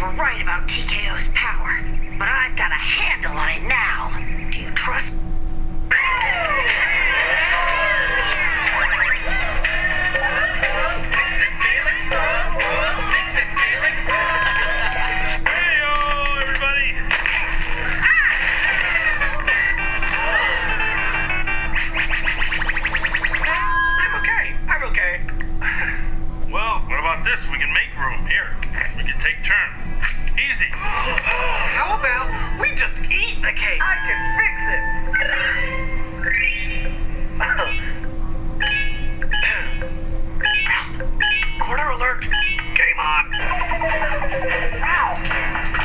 were right about TKO's power, but I've got a handle on it now. Do you trust? This, we can make room. Here, we can take turns. Easy. How about we just eat the cake? I can fix it. Corner alert. Game on. Ralph!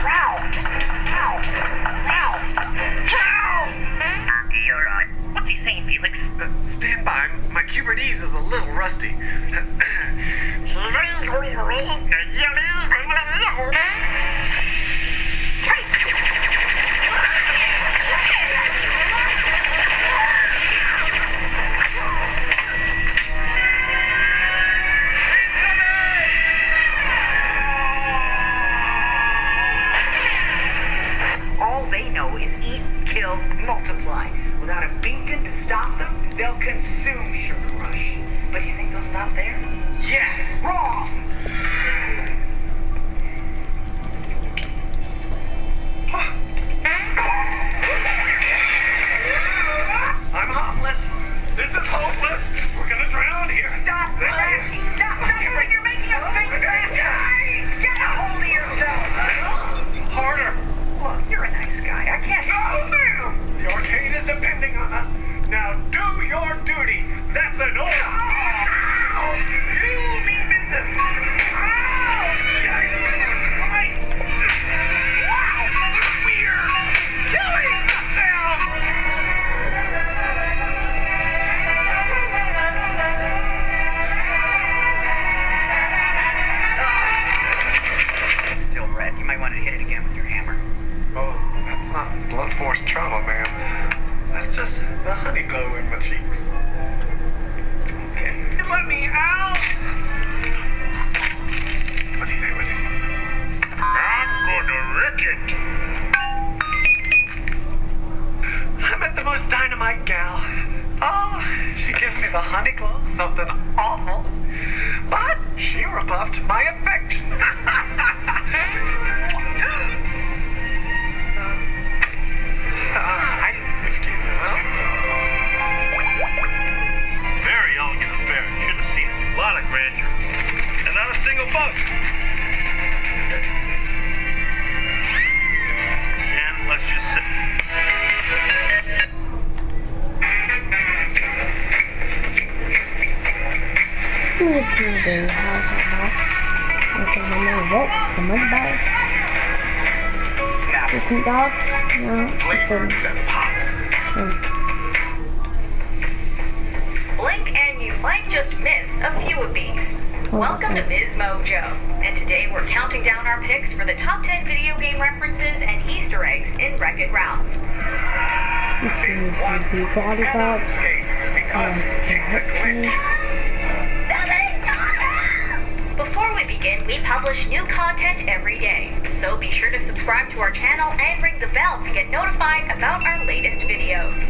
Ralph! Ralph! Ralph! Ralph! You're on. What's he saying, Felix? Stand by. My Cuberdese is a little rusty. All they know is eat, kill, multiply. Without a beacon to stop them, they'll consume Sugar Rush. But you think they'll stop there? Yes! Wrong! I'm hopeless. This is hopeless. We're gonna drown here. Stop! Stop! You're making us think faster! Get a hold of yourself! Harder. Look, you're a nice guy. I can't... No, ma'am! The arcade is depending on us. Now do your duty. That's an order. You mean business. We're killing them. Still red. You might want to hit it again with your hammer. Oh, that's not blunt force trauma, ma'am. That's just the honey glow in my cheeks. Okay. Let me out! What's he saying? What's he saying? I'm gonna wreck it. I met the most dynamite gal. Oh, she gives me the honey glow, something awful. But she rebuffed my affection. Excuse me, well. Very elegant affair. Should have seen it. A lot of grandeur. And not a single bug. And let's just sit. Dog? No. Blink and you might just miss a few of these. Welcome to Ms. Mojo, and today we're counting down our picks for the top 10 video game references and Easter eggs in Wreck-It Ralph. Before we begin, we publish new content every day, so be sure to subscribe to our channel and ring the bell to get notified about our latest videos.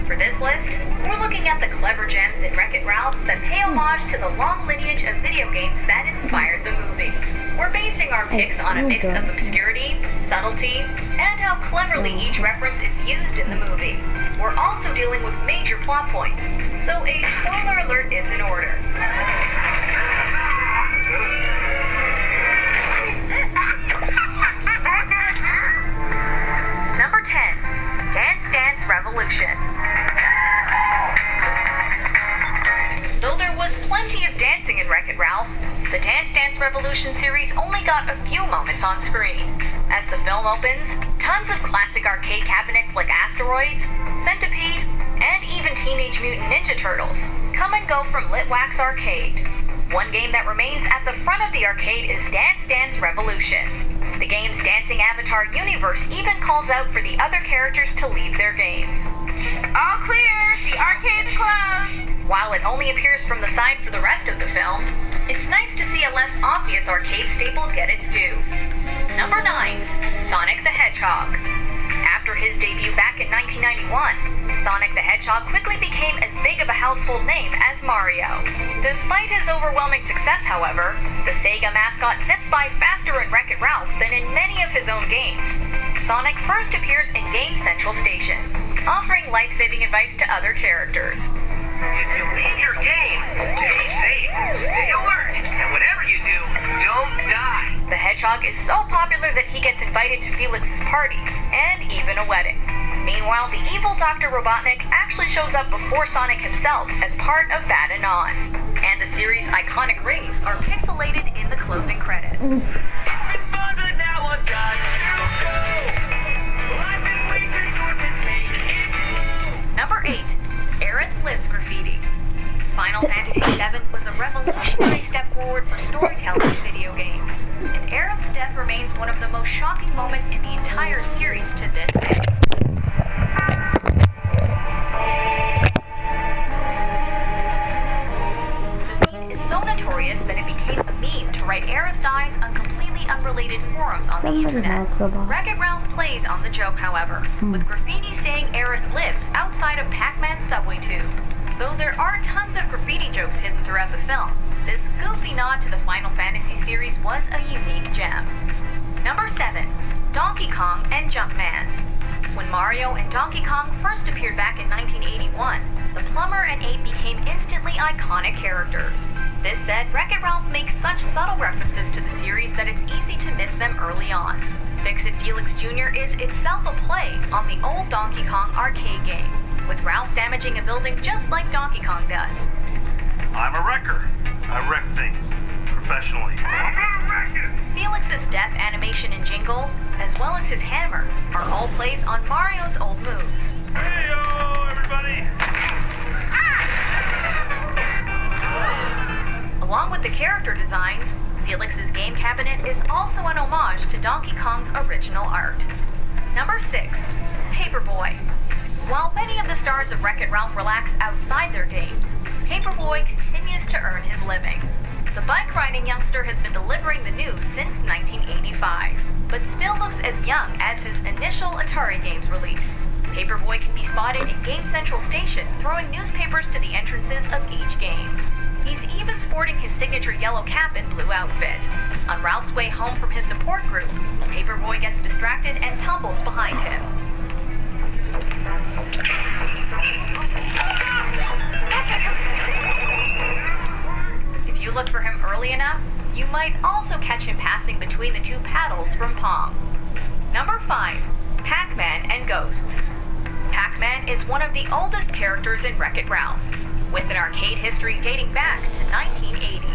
For this list, we're looking at the clever gems in Wreck-It Ralph that pay homage to the long lineage of video games that inspired the movie. We're basing our picks on a mix of obscurity, subtlety, and how cleverly each reference is used in the movie. We're also dealing with major plot points, so a spoiler alert is in order. Number 10, Dance Dance Revolution. Though there was plenty of dancing in Wreck-It Ralph, the Dance Dance Revolution series only got a few moments on screen. As the film opens, tons of classic arcade cabinets like Asteroids, Centipede, and even Teenage Mutant Ninja Turtles come and go from Litwax Arcade. One game that remains at the front of the arcade is Dance Dance Revolution. The game's dancing avatar universe even calls out for the other characters to leave their games. All clear! The arcade's closed! While it only appears from the side for the rest of the film, it's nice to see see a less obvious arcade staple get its due. Number 9. Sonic the Hedgehog. After his debut back in 1991, Sonic the Hedgehog quickly became as big of a household name as Mario. Despite his overwhelming success, however, the Sega mascot zips by faster in Wreck-It Ralph than in many of his own games. Sonic first appears in Game Central Station, offering life-saving advice to other characters. If you leave your game, stay safe, stay alert, and whatever you do, don't die. The Hedgehog is so popular that he gets invited to Felix's party, and even a wedding. Meanwhile, the evil Dr. Robotnik actually shows up before Sonic himself as part of vanoss. And the series' iconic rings are pixelated in the closing credits. Number 8. Aerith Lives Graffiti. Final Fantasy VII was a revolutionary step forward for storytelling in video games, and Aerith's death remains one of the most shocking moments in the entire series to this day. The scene is so notorious that it became a meme to write Aerith dies on completely unrelated forums on the internet. Wreck-It Ralph plays on the joke, however, with graffiti saying Aerith lives outside of Pac-Man's subway tube. Though there are tons of graffiti jokes hidden throughout the film, this goofy nod to the Final Fantasy series was a unique gem. Number 7. Donkey Kong and Jumpman. When Mario and Donkey Kong first appeared back in 1981, the plumber and ape became instantly iconic characters. This said, Wreck-It Ralph makes such subtle references to the series that it's easy to miss them early on. Fix-It Felix Jr. is itself a play on the old Donkey Kong arcade game, with Ralph damaging a building just like Donkey Kong does. I'm a wrecker. I wreck things. Professionally. Felix's death animation and jingle, as well as his hammer, are all plays on Mario's old moves. Hey-yo, everybody! Along with the character designs, Felix's game cabinet is also an homage to Donkey Kong's original art. Number 6. Paperboy. While many of the stars of Wreck-It Ralph relax outside their games, Paperboy continues to earn his living. The bike-riding youngster has been delivering the news since 1985, but still looks as young as his initial Atari games release. Paperboy can be spotted in Game Central Station throwing newspapers to the entrances of each game. He's even sporting his signature yellow cap and blue outfit. On Ralph's way home from his support group, Paperboy gets distracted and tumbles behind him. If you look for him early enough, you might also catch him passing between the two paddles from Pong. Number 5. Pac-Man and Ghosts. Pac-Man is one of the oldest characters in Wreck-It Ralph, with an arcade history dating back to 1980.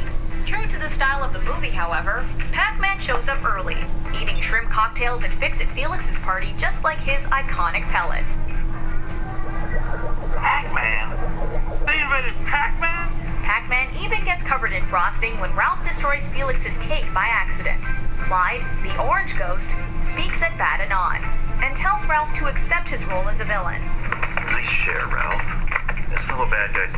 True to the style of the movie, however, Pac-Man shows up early, eating shrimp cocktails and Fix-It Felix's party just like his iconic pellets. Pac-Man? They invented Pac-Man? Pac-Man even gets covered in frosting when Ralph destroys Felix's cake by accident. Clyde, the orange ghost, speaks at bat and on, and tells Ralph to accept his role as a villain. Nice share, Ralph. As fellow bad guys,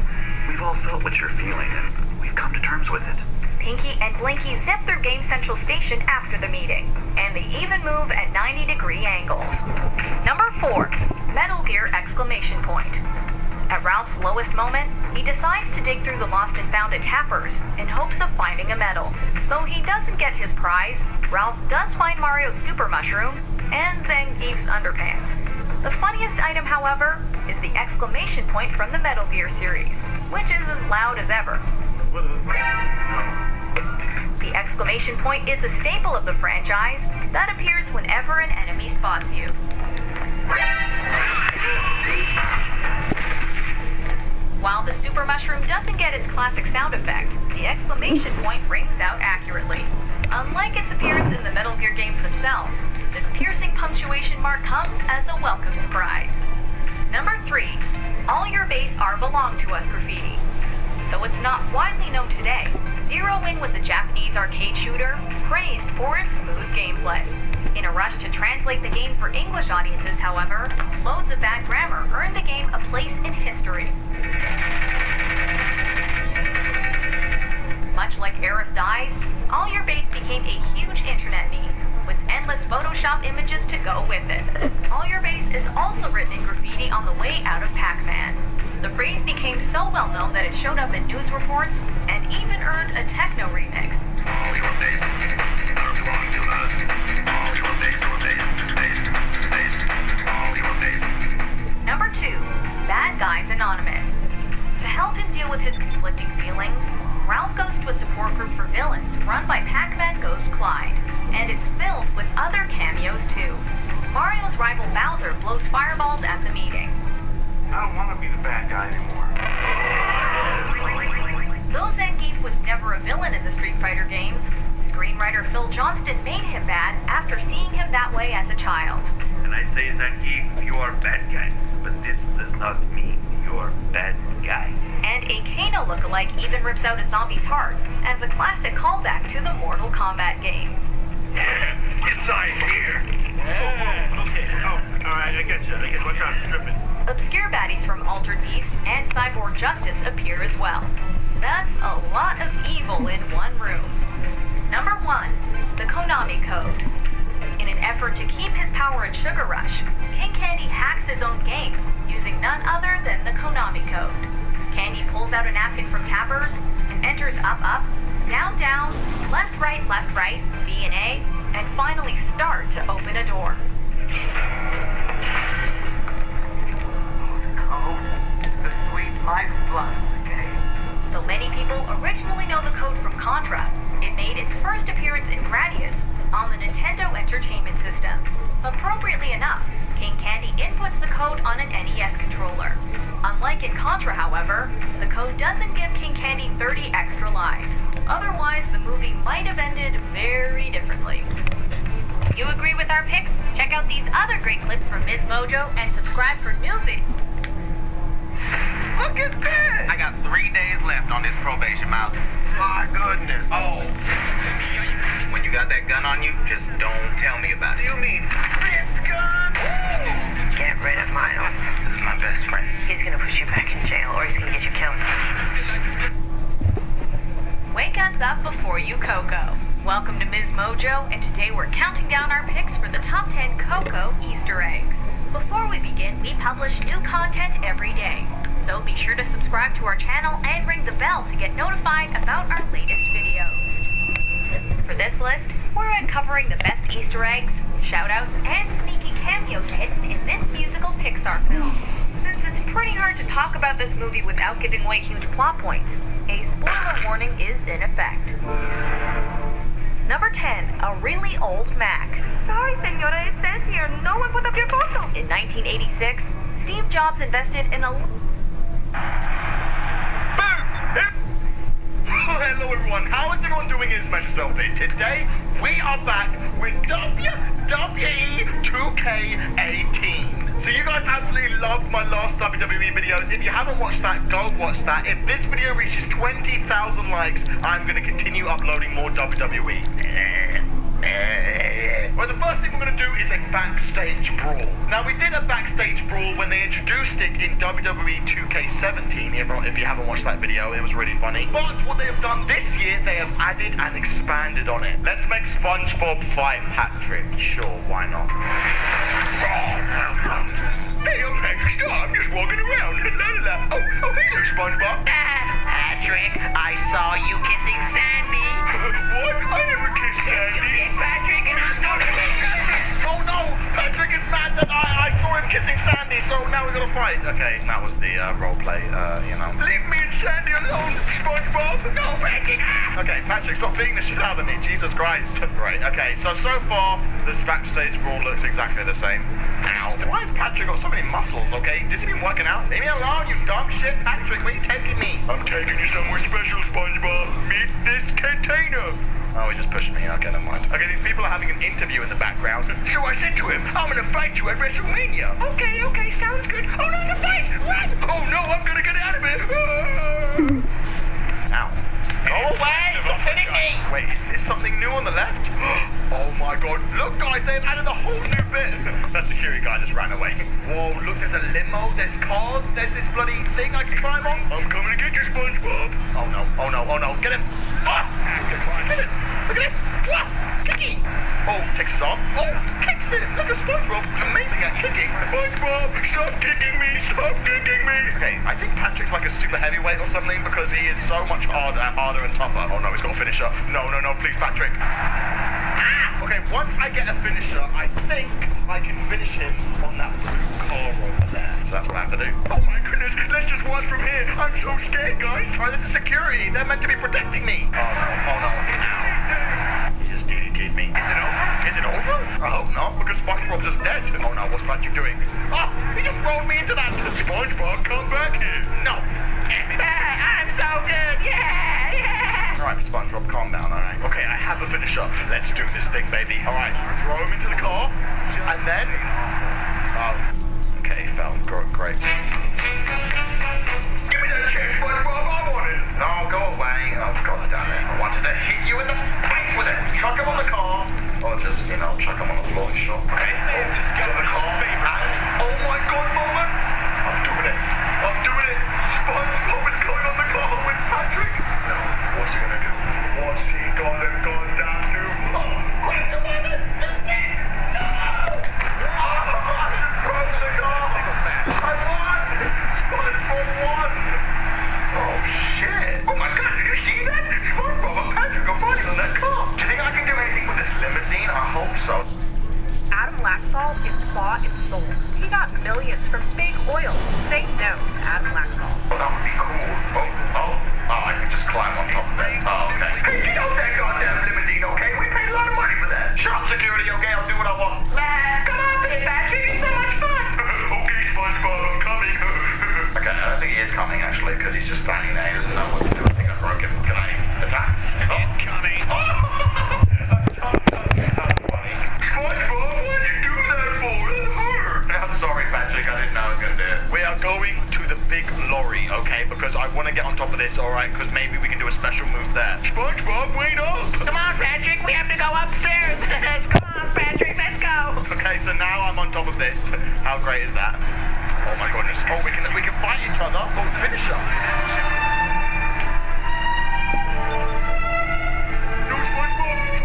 we've all felt what you're feeling, and we've come to terms with it. Pinky and Blinky zip through Game Central Station after the meeting, and they even move at 90-degree angles. Number 4. Metal Gear exclamation point. At Ralph's lowest moment, he decides to dig through the lost and found at Tapper's in hopes of finding a medal. Though he doesn't get his prize, Ralph does find Mario's super mushroom and Zangief's underpants. The funniest item, however, is the exclamation point from the Metal Gear series, which is as loud as ever. The exclamation point is a staple of the franchise that appears whenever an enemy spots you. While the super mushroom doesn't get its classic sound effect, the exclamation point rings out accurately. Unlike its appearance in the Metal Gear games themselves, this piercing punctuation mark comes as a welcome surprise. Number 3. All Your Base Are Belong to Us graffiti. Though it's not widely known today, Zero Wing was a Japanese arcade shooter praised for its smooth gameplay. In a rush to translate the game for English audiences, however, loads of bad grammar earned the game a place in history. Much like Aerith Dies, well known that it showed up in news reports and even earned a techno remix. Number 2, Bad Guys Anonymous. To help him deal with his conflicting feelings, Ralph goes to a support group for villains run by Pac-Man Ghost Clyde, and it's filled with other cameos too. Mario's rival Bowser blows fireballs at the meeting. I don't want to be the bad guy anymore. Though Zangief was never a villain in the Street Fighter games, screenwriter Phil Johnston made him bad after seeing him that way as a child. And I say, Zangief, you are a bad guy. But this does not mean you're a bad guy. And a Kano lookalike even rips out a zombie's heart as a classic callback to the Mortal Kombat games. Inside here. Okay. Oh, alright, I get you. Watch out, stripping. Obscure baddies from Altered Beast and Cyborg Justice appear as well. That's a lot of evil in one room. Number 1, the Konami Code. In an effort to keep his power in Sugar Rush, King Candy hacks his own game using none other than the Konami Code. Candy pulls out a napkin from Tappers and enters up, up, down, down, left, right, B and A, and finally start to open a door. Code, the sweet lifeblood of the game. Though many people originally know the code from Contra, it made its first appearance in Gradius on the Nintendo Entertainment System. Appropriately enough, King Candy inputs the code on an NES controller. Unlike in Contra, however, the code doesn't give King Candy 30 extra lives. Otherwise, the movie might have ended very differently. You agree with our picks? Check out these other great clips from Ms. Mojo and subscribe for new videos. Look at this! I got 3 days left on this probation, Miles. My goodness. Oh. When you got that gun on you, just don't tell me about it. You mean this gun? Get rid of Miles. This is my best friend. He's gonna put you back in jail, or he's gonna get you killed. Wake us up before you Coco. Welcome to Ms. Mojo, and today we're counting down our picks for the top 10 Coco Easter eggs. Before we begin, we publish new content every day, so be sure to subscribe to our channel and ring the bell to get notified about our latest videos. For this list, we're uncovering the best Easter eggs, shoutouts, and sneaky cameos hidden in this musical Pixar film. Since it's pretty hard to talk about this movie without giving away huge plot points, a spoiler warning is in effect. Number 10, a really old Mac. Sorry, senora, it says here, no one put up your photo. In 1986, Steve Jobs invested in a... Hello everyone, how is everyone doing? It's Smash Selfie. Today, we are back with WWE 2K18. So you guys absolutely loved my last WWE videos. If you haven't watched that, go watch that. If this video reaches 20,000 likes, I'm going to continue uploading more WWE. Well, the first thing we're going to do is a backstage brawl. Now, we did a backstage brawl when they introduced it in WWE 2K17. If you haven't watched that video, it was really funny. But what they have done this year, they have added and expanded on it. Let's make SpongeBob fight Patrick. Sure, why not? Hey, I'm Patrick. I'm just walking around. Oh, hello, SpongeBob. Patrick, I saw you kissing Sandy. What? I never kissed Sandy. Patrick, and I'm gonna Oh no! Patrick is mad that I saw him kissing Sandy, so now we're gonna fight. Okay, that was the roleplay, you know. Leave me and Sandy alone, SpongeBob! No, Patrick! Okay, Patrick, stop beating the shit out of me, Jesus Christ. Right, okay, so far, this backstage brawl looks exactly the same. Ow. Why has Patrick got so many muscles, okay? Has he been working out? Leave me alone, you dumb shit, Patrick, where are you taking me? I'm taking you somewhere special, SpongeBob. Meet this container. Oh, he just pushed me. Okay, never mind. Okay, these people are having an interview in the background. So I said to him, I'm gonna fight you at WrestleMania. Okay, sounds good. Oh no, the fight! Run! Oh no, I'm gonna get out of here. Ow. Go away! Stop hitting me! Wait, is something new on the left? Oh my god. Look, guys, they've added a whole new bit. That security guy just ran away. Whoa, look, there's a limo, there's cars, there's this bloody thing I can climb on. I'm coming to get you, SpongeBob. Oh no, oh no, oh no, get him! Ah! Get him! Look at this! What? Kicking! Oh, takes his arm. Oh, kicks it! Look at SpongeBob! Amazing at kicking! SpongeBob, stop kicking me! Stop kicking me! Okay, I think Patrick's like a super heavyweight or something because he is so much harder and tougher. Oh no, he's got a finisher. No, no, no, please, Patrick. Ah! Okay, once I get a finisher, I think I can finish him on that blue car over there. So that's what I have to do. Oh my goodness, let's just watch from here. I'm so scared, guys. Alright, this is security. They're meant to be protecting me. Oh no, oh no. He just DDT'd me. Is it over? Is it over? I hope not, because SpongeBob's just dead. Oh no, what's Patrick doing? Oh, he just rolled me into that. SpongeBob, come back here. No. I'm so good. Yeah, yeah. Alright, SpongeBob, calm down, alright? Okay, I have a finisher. Let's do this thing, baby. Alright, throw him into the car, and then... Oh, okay, he fell. Great. Give me that shit, SpongeBob, I want it. No, go away. Oh, God damn it. I wanted to hit you in the face with it. Chuck him on the car. Or just, you know, chuck him on the floor, sure. Okay, just get on the car. And, oh my God, Moment. I'm doing it. I'm doing it. SpongeBob is going on the car with Patrick. No, what's he gonna do? What's he gonna goddamn do? Oh, grab him on it. No! I just broke the car. I won. SpongeBob won. Oh shit. Oh my God, did you see that? SpongeBob and Patrick are fighting on that car. Do you think I can do anything with this limousine? I hope so. Adam Laxalt is bought and sold. He got millions from big oil. Say no to Adam Laxalt. Oh, that would be cool. Oh, I can just climb on top of it. Oh, okay. Hey, get off that goddamn limousine, okay? We paid a lot of money for that. Shut up, security, okay? I'll do what I want. Come on, Big Patrick, it's so much fun. Okay, SpongeBob, I'm coming. Okay, I don't think he is coming, actually, because he's just standing there. He doesn't know what to do. I think I broke him. Can I attack? Oh, coming. Oh! SpongeBob, what did you do that for? It hurt. I'm sorry, Patrick. I didn't know I was going to do it. We are going to the big lorry, okay? Because I want to get on top of this, all right? Because maybe we can do a special move there. SpongeBob, wait up! Come on, Patrick, we have to go upstairs. Come on, Patrick, let's go. Okay, so now I'm on top of this. How great is that? Oh my goodness. Oh, we can fight each other. Oh, finisher. No, SpongeBob!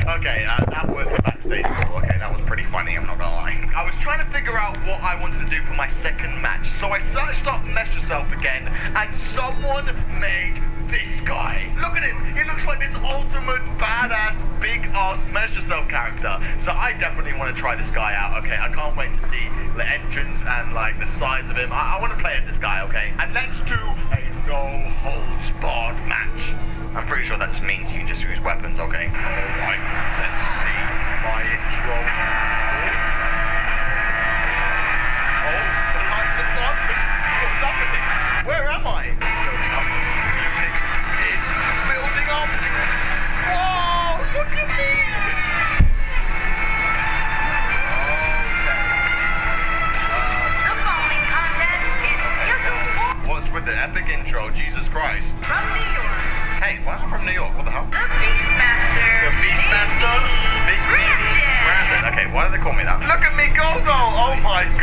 Okay, that was backstage before. Okay, that was pretty funny, I'm not gonna lie. I was trying to figure out what I wanted to do for my second match, so I searched up Mesh Yourself again, and someone made this guy. Look at him, he looks like this ultimate badass, big-ass Mesh Yourself character. So I definitely want to try this guy out, okay? I can't wait to see the entrance and, like, the size of him. I want to play as this guy, okay? And let's do a no-holds-barred match. I'm pretty sure that just means you can just use weapons, okay? Alright, let's see my intro. Oh, the lights are on. What's happening? Where am I? Music is building up. Whoa, look at me! The following contest is scheduled What's with the epic intro, Jesus Christ? from New York. Hey, why am I from New York? What the hell? The Beastmaster. The Beastmaster? Big Brandon. Brandon. Okay, why do they call me that? Look at me go, though! Oh my goodness.